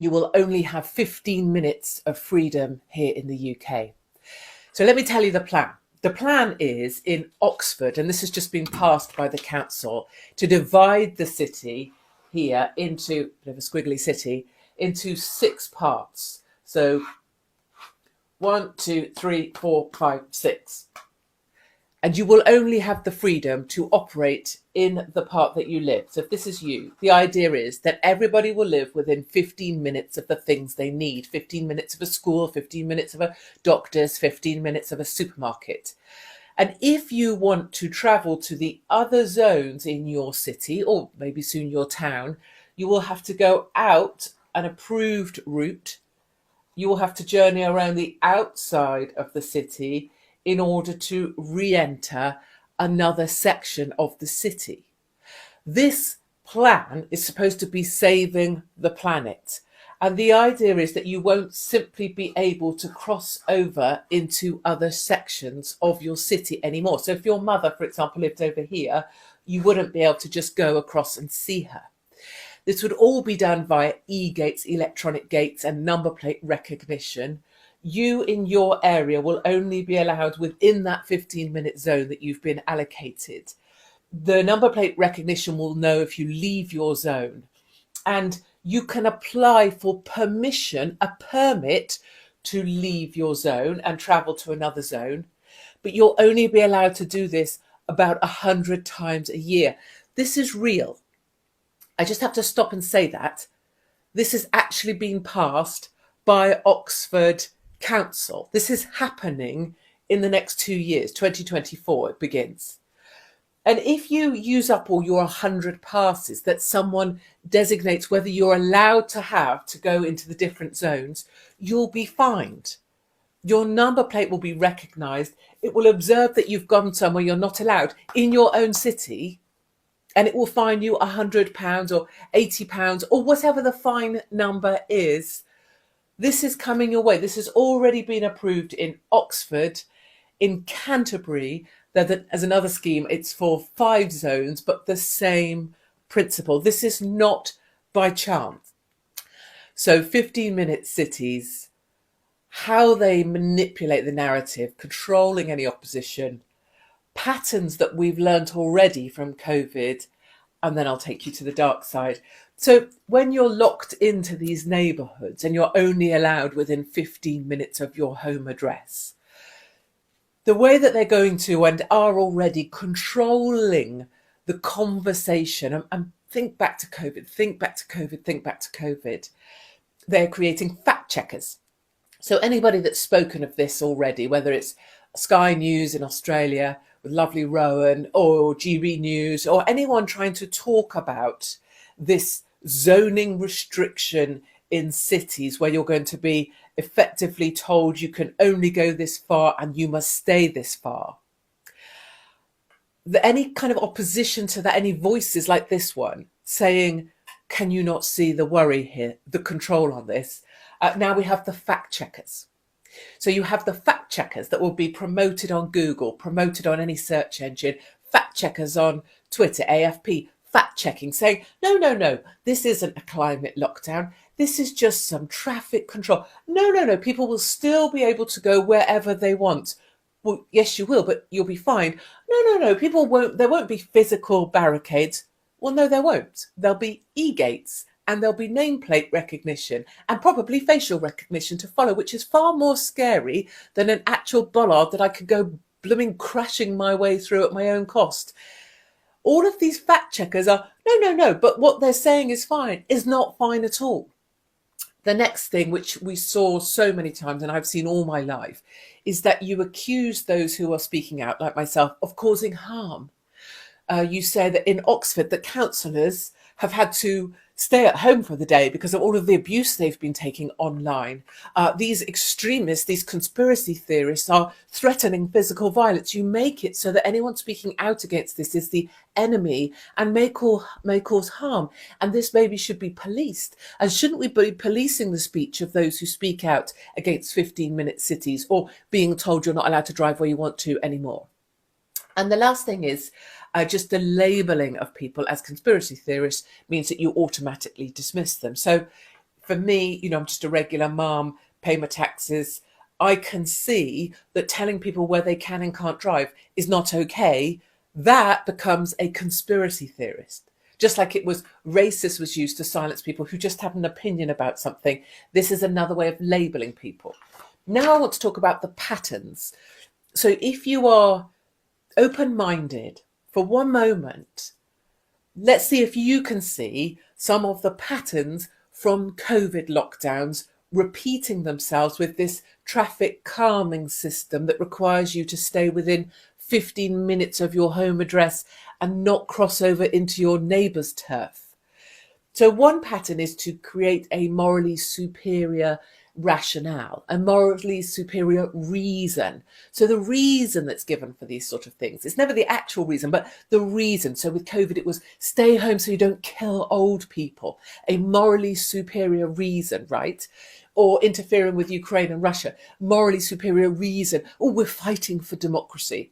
you will only have 15 minutes of freedom here in the UK. So let me tell you the plan. The plan is in Oxford, and this has just been passed by the council, to divide the city here into, a bit of a squiggly city, into 6 parts. So 1, 2, 3, 4, 5, 6. And you will only have the freedom to operate in the part that you live. So if this is you, the idea is that everybody will live within 15 minutes of the things they need. 15 minutes of a school, 15 minutes of a doctor's, 15 minutes of a supermarket. And if you want to travel to the other zones in your city, or maybe soon your town, you will have to go out an approved route. You will have to journey around the outside of the city in order to re-enter another section of the city. This plan is supposed to be saving the planet. And the idea is that you won't simply be able to cross over into other sections of your city anymore. So if your mother, for example, lived over here, you wouldn't be able to just go across and see her. This would all be done via e-gates, electronic gates, and number plate recognition. You in your area will only be allowed within that 15-minute zone that you've been allocated. The number plate recognition will know if you leave your zone. And you can apply for permission, a permit, to leave your zone and travel to another zone. But you'll only be allowed to do this about 100 times a year. This is real. I just have to stop and say that. This has actually been passed by Oxford Council. This is happening in the next 2 years, 2024 it begins. And if you use up all your 100 passes that someone designates whether you're allowed to have to go into the different zones, you'll be fined. Your number plate will be recognised. It will observe that you've gone somewhere you're not allowed in your own city, and it will fine you £100 or £80 or whatever the fine number is. This is coming your way. This has already been approved in Oxford, in Canterbury. As another scheme, it's for 5 zones, but the same principle. This is not by chance. So 15-minute cities, how they manipulate the narrative, controlling any opposition, patterns that we've learnt already from COVID, and then I'll take you to the dark side. So when you're locked into these neighbourhoods and you're only allowed within 15 minutes of your home address, the way that they're going to and are already controlling the conversation, and think back to COVID, think back to COVID, think back to COVID, they're creating fact checkers. So anybody that's spoken of this already, whether it's Sky News in Australia with lovely Rowan, or GB News, or anyone trying to talk about this zoning restriction in cities where you're going to be effectively told you can only go this far and you must stay this far. Any kind of opposition to that, any voices like this one saying, can you not see the worry here, the control on this? Now we have the fact checkers. So you have the fact checkers that will be promoted on Google, promoted on any search engine, fact checkers on Twitter, AFP, fact checking, saying, no, this isn't a climate lockdown. This is just some traffic control. No, people will still be able to go wherever they want. Well, yes, you will, but you'll be fine. No, there won't be physical barricades. Well, no, there won't. There'll be e-gates. And there'll be nameplate recognition and probably facial recognition to follow, which is far more scary than an actual bollard that I could go blooming crashing my way through at my own cost. All of these fact checkers are, no, but what they're saying is fine, is not fine at all. The next thing, which we saw so many times and I've seen all my life, is that you accuse those who are speaking out, like myself, of causing harm. You say that in Oxford, the councillors have had to stay at home for the day because of all of the abuse they've been taking online. These extremists, these conspiracy theorists are threatening physical violence. You make it so that anyone speaking out against this is the enemy and may cause harm. And this maybe should be policed. And shouldn't we be policing the speech of those who speak out against 15-minute cities or being told you're not allowed to drive where you want to anymore? And the last thing is, just the labelling of people as conspiracy theorists means that you automatically dismiss them. So For me, I'm just a regular mum, pay my taxes. I can see that telling people where they can and can't drive is not okay. That becomes a conspiracy theorist. Just like it was racist was used to silence people who just had an opinion about something. This is another way of labeling people. Now I want to talk about the patterns. So if you are open-minded for one moment, let's see if you can see some of the patterns from COVID lockdowns repeating themselves with this traffic calming system that requires you to stay within 15 minutes of your home address and not cross over into your neighbour's turf. So one pattern is to create a morally superior rationale, a morally superior reason. So the reason that's given for these sort of things, it's never the actual reason, but the reason. So with COVID, it was stay home so you don't kill old people, a morally superior reason, right? Or interfering with Ukraine and Russia, morally superior reason. Oh, we're fighting for democracy.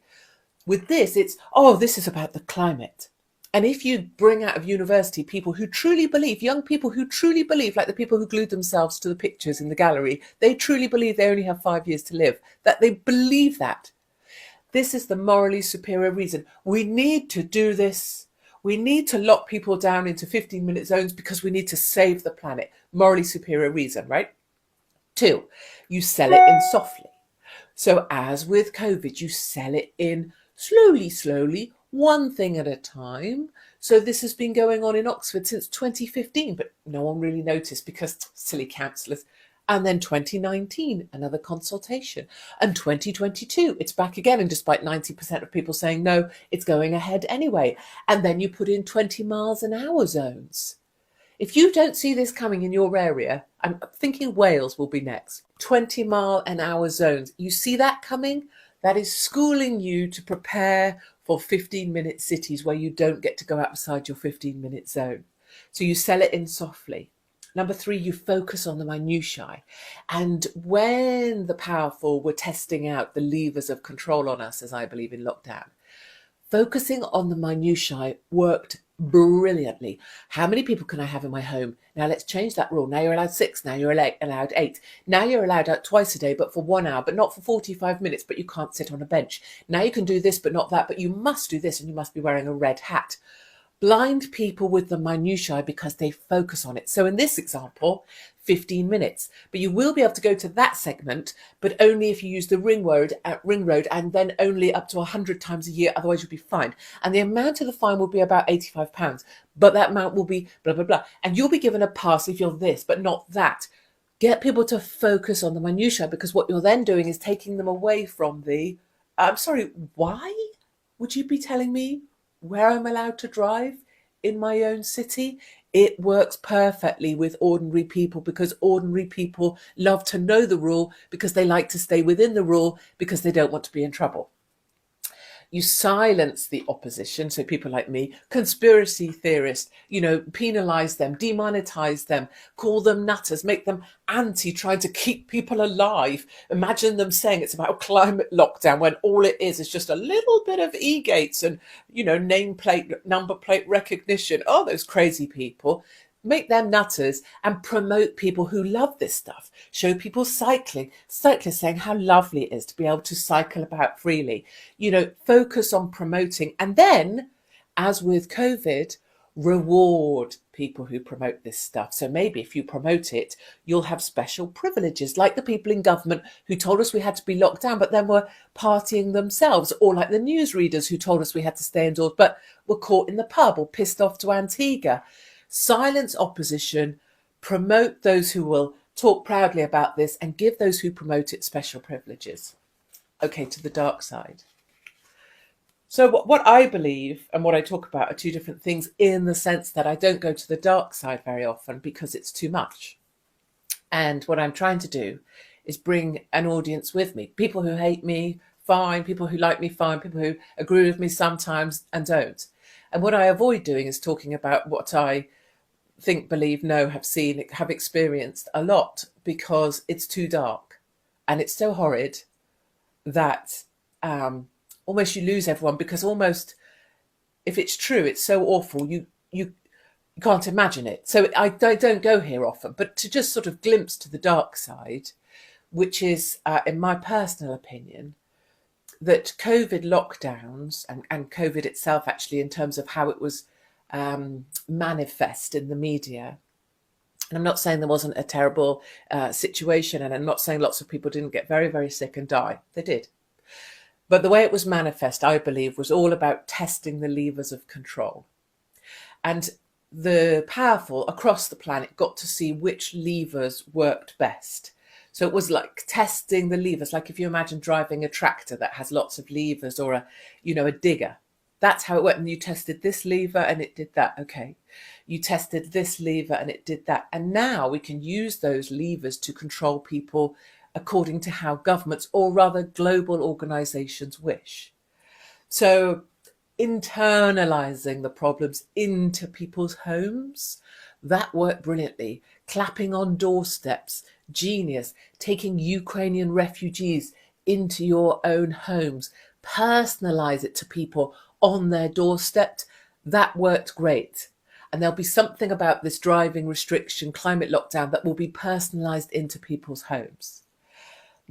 With this, it's, oh, this is about the climate. And if you bring out of university people who truly believe, young people who truly believe, like the people who glued themselves to the pictures in the gallery, they truly believe they only have 5 years to live, that they believe that. This is the morally superior reason. We need to do this. We need to lock people down into 15-minute zones because we need to save the planet. Morally superior reason, right? 2, you sell it in softly. So as with COVID, you sell it in slowly, one thing at a time. So this has been going on in Oxford since 2015, but no one really noticed because silly councillors. And then 2019, another consultation. And 2022, it's back again. And despite 90% of people saying no, it's going ahead anyway. And then you put in 20 miles an hour zones. If you don't see this coming in your area, I'm thinking Wales will be next. 20 mile an hour zones. You see that coming? That is schooling you to prepare for 15-minute cities where you don't get to go outside your 15-minute zone. So you sell it in softly. Number 3, you focus on the minutiae. And when the powerful were testing out the levers of control on us, as I believe in lockdown, focusing on the minutiae worked brilliantly. How many people can I have in my home? Now let's change that rule. Now you're allowed 6. Now you're allowed 8. Now you're allowed out twice a day, but for 1 hour, but not for 45 minutes, but you can't sit on a bench. Now you can do this, but not that, but you must do this and you must be wearing a red hat. Blind people with the minutiae because they focus on it. So in this example, 15 minutes, but you will be able to go to that segment, but only if you use the ring road and then only up to 100 times a year. Otherwise you'll be fined. And the amount of the fine will be about £85, but that amount will be blah, blah, blah. And you'll be given a pass if you're this, but not that. Get people to focus on the minutiae because what you're then doing is taking them away from the, I'm sorry, why would you be telling me where I'm allowed to drive in my own city? It works perfectly with ordinary people because ordinary people love to know the rule because they like to stay within the rule because they don't want to be in trouble. You silence the opposition, so people like me, conspiracy theorists, penalise them, demonetise them, call them nutters, make them anti, trying to keep people alive. Imagine them saying it's about climate lockdown when all it is just a little bit of e-gates and, nameplate, number plate recognition. Oh, those crazy people. Make them nutters and promote people who love this stuff. Show people cycling, cyclists saying how lovely it is to be able to cycle about freely. Focus on promoting. And then, as with COVID, reward people who promote this stuff. So maybe if you promote it, you'll have special privileges, like the people in government who told us we had to be locked down, but then were partying themselves, or like the newsreaders who told us we had to stay indoors, but were caught in the pub or pissed off to Antigua. Silence opposition, promote those who will talk proudly about this, and give those who promote it special privileges. Okay, to the dark side. So what I believe and what I talk about are two different things in the sense that I don't go to the dark side very often because it's too much. And what I'm trying to do is bring an audience with me. People who hate me, fine. People who like me, fine. People who agree with me sometimes and don't. And what I avoid doing is talking about what I think, believe, know, have seen, have experienced a lot because it's too dark and it's so horrid that almost you lose everyone because almost if it's true, it's so awful. You You can't imagine it. So I don't go here often, but to just sort of glimpse to the dark side, which is, in my personal opinion, that COVID lockdowns and COVID itself, actually, in terms of how it was manifest in the media. And I'm not saying there wasn't a terrible situation, and I'm not saying lots of people didn't get very, very sick and die. They did. But the way it was manifest, I believe, was all about testing the levers of control. And the powerful across the planet got to see which levers worked best. So it was like testing the levers, like if you imagine driving a tractor that has lots of levers, or a digger. That's how it went. And you tested this lever and it did that. Okay. You tested this lever and it did that. And now we can use those levers to control people according to how governments, or rather global organizations, wish. So internalizing the problems into people's homes, that worked brilliantly. Clapping on doorsteps, genius. Taking Ukrainian refugees into your own homes, personalize it to people on their doorstep, that worked great. And there'll be something about this driving restriction, climate lockdown, that will be personalized into people's homes.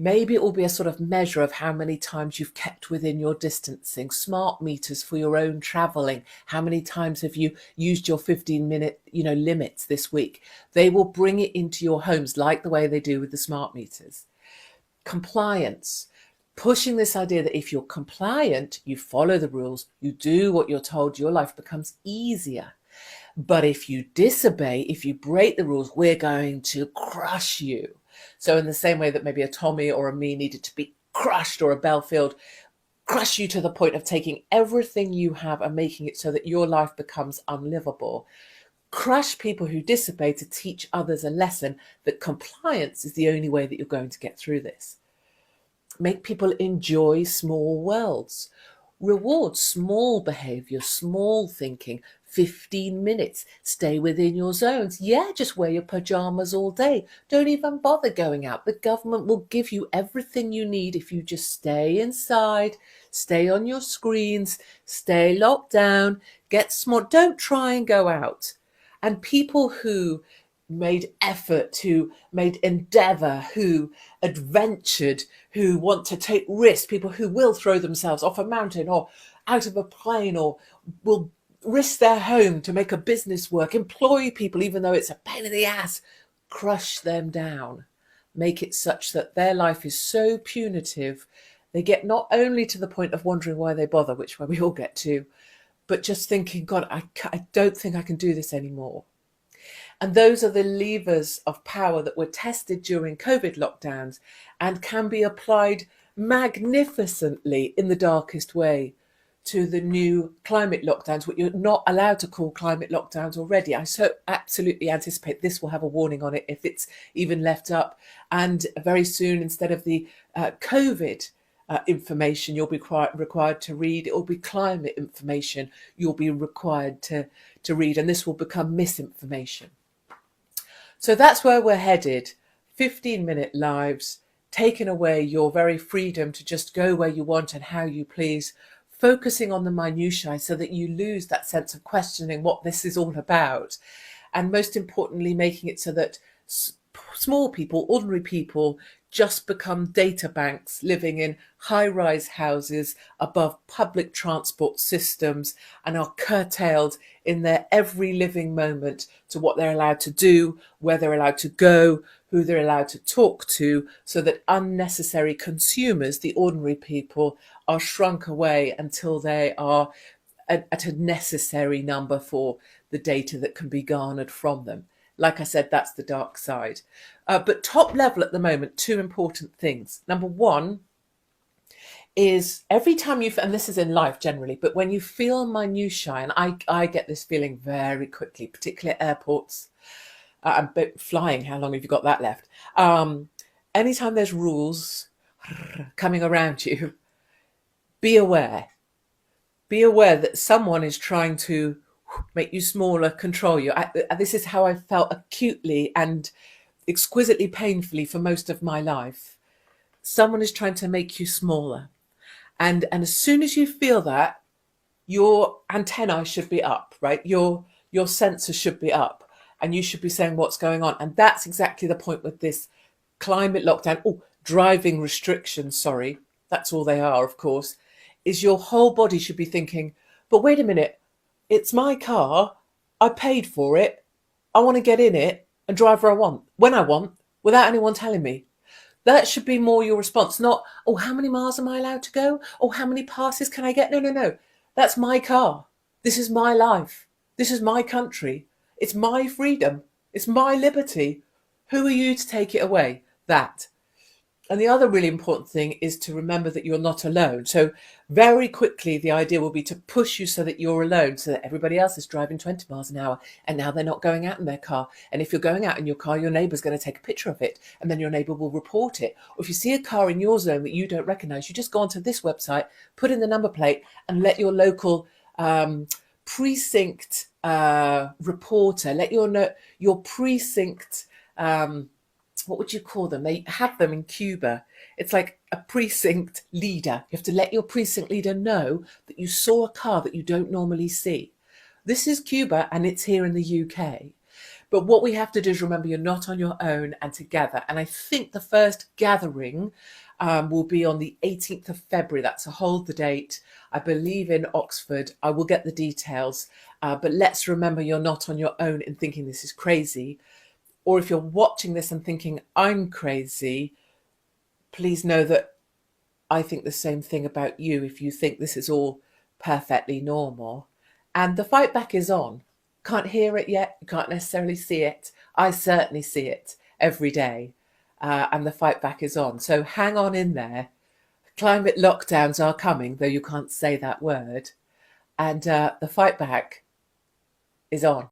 Maybe it will be a sort of measure of how many times you've kept within your distancing, smart meters for your own traveling. How many times have you used your 15-minute, limits this week? They will bring it into your homes like the way they do with the smart meters. Compliance, pushing this idea that if you're compliant, you follow the rules, you do what you're told, your life becomes easier. But if you disobey, if you break the rules, we're going to crush you. So in the same way that maybe a Tommy or a me needed to be crushed, or a Belfield, crush you to the point of taking everything you have and making it so that your life becomes unlivable. Crush people who disobey to teach others a lesson that compliance is the only way that you're going to get through this. Make people enjoy small worlds. Reward small behaviour, small thinking. 15 minutes. Stay within your zones. Yeah, just wear your pajamas all day. Don't even bother going out. The government will give you everything you need if you just stay inside, stay on your screens, stay locked down, get smart. Don't try and go out. And people who made effort, who made endeavour, who adventured, who want to take risks, people who will throw themselves off a mountain or out of a plane, or will risk their home to make a business work, employ people even though it's a pain in the ass, crush them down. Make it such that their life is so punitive, they get not only to the point of wondering why they bother, which we all get to, but just thinking, God, I don't think I can do this anymore. And those are the levers of power that were tested during COVID lockdowns and can be applied magnificently in the darkest way to the new climate lockdowns, which you're not allowed to call climate lockdowns already. I so absolutely anticipate this will have a warning on it if it's even left up. And very soon, instead of the COVID information you'll be required to read, it will be climate information you'll be required to read, and this will become misinformation. So that's where we're headed. 15-minute lives, taking away your very freedom to just go where you want and how you please, focusing on the minutiae so that you lose that sense of questioning what this is all about. And most importantly, making it so that small people, ordinary people, just become data banks living in high-rise houses above public transport systems, and are curtailed in their every living moment to what they're allowed to do, where they're allowed to go, who they're allowed to talk to, so that unnecessary consumers, the ordinary people, are shrunk away until they are at a necessary number for the data that can be garnered from them. Like I said, that's the dark side. But top level at the moment, two important things. Number one is every time and this is in life generally, but when you feel minutiae, and I get this feeling very quickly, particularly at airports, I'm flying, how long have you got that left? Anytime there's rules coming around you, be aware. Be aware that someone is trying to make you smaller, control you. This is how I felt acutely and exquisitely painfully for most of my life. Someone is trying to make you smaller. And as soon as you feel that, your antennae should be up, right? Your your sensors should be up and you should be saying what's going on. And that's exactly the point with this climate lockdown. Oh, driving restrictions, sorry. That's all they are, of course. Is your whole body should be thinking, but wait a minute, it's my car. I paid for it. I want to get in it and drive where I want, when I want, without anyone telling me. That should be more your response, not, oh, how many miles am I allowed to go? Oh, how many passes can I get? No, no, no. That's my car. This is my life. This is my country. It's my freedom. It's my liberty. Who are you to take it away? That. And the other really important thing is to remember that you're not alone. So very quickly, the idea will be to push you so that you're alone, so that everybody else is driving 20 miles an hour and now they're not going out in their car. And if you're going out in your car, your neighbour's going to take a picture of it and then your neighbour will report it. Or if you see a car in your zone that you don't recognise, you just go onto this website, put in the number plate and let your local precinct reporter, let your precinct what would you call them? They have them in Cuba. It's like a precinct leader. You have to let your precinct leader know that you saw a car that you don't normally see. This is Cuba and it's here in the UK. But what we have to do is remember you're not on your own and together. And I think the first gathering will be on the 18th of February. That's a hold the date, I believe, in Oxford. I will get the details. But let's remember you're not on your own in thinking this is crazy. Or if you're watching this and thinking, I'm crazy, please know that I think the same thing about you if you think this is all perfectly normal. And the fight back is on. Can't hear it yet. You can't necessarily see it. I certainly see it every day. And the fight back is on. So hang on in there. Climate lockdowns are coming, though you can't say that word. And the fight back is on.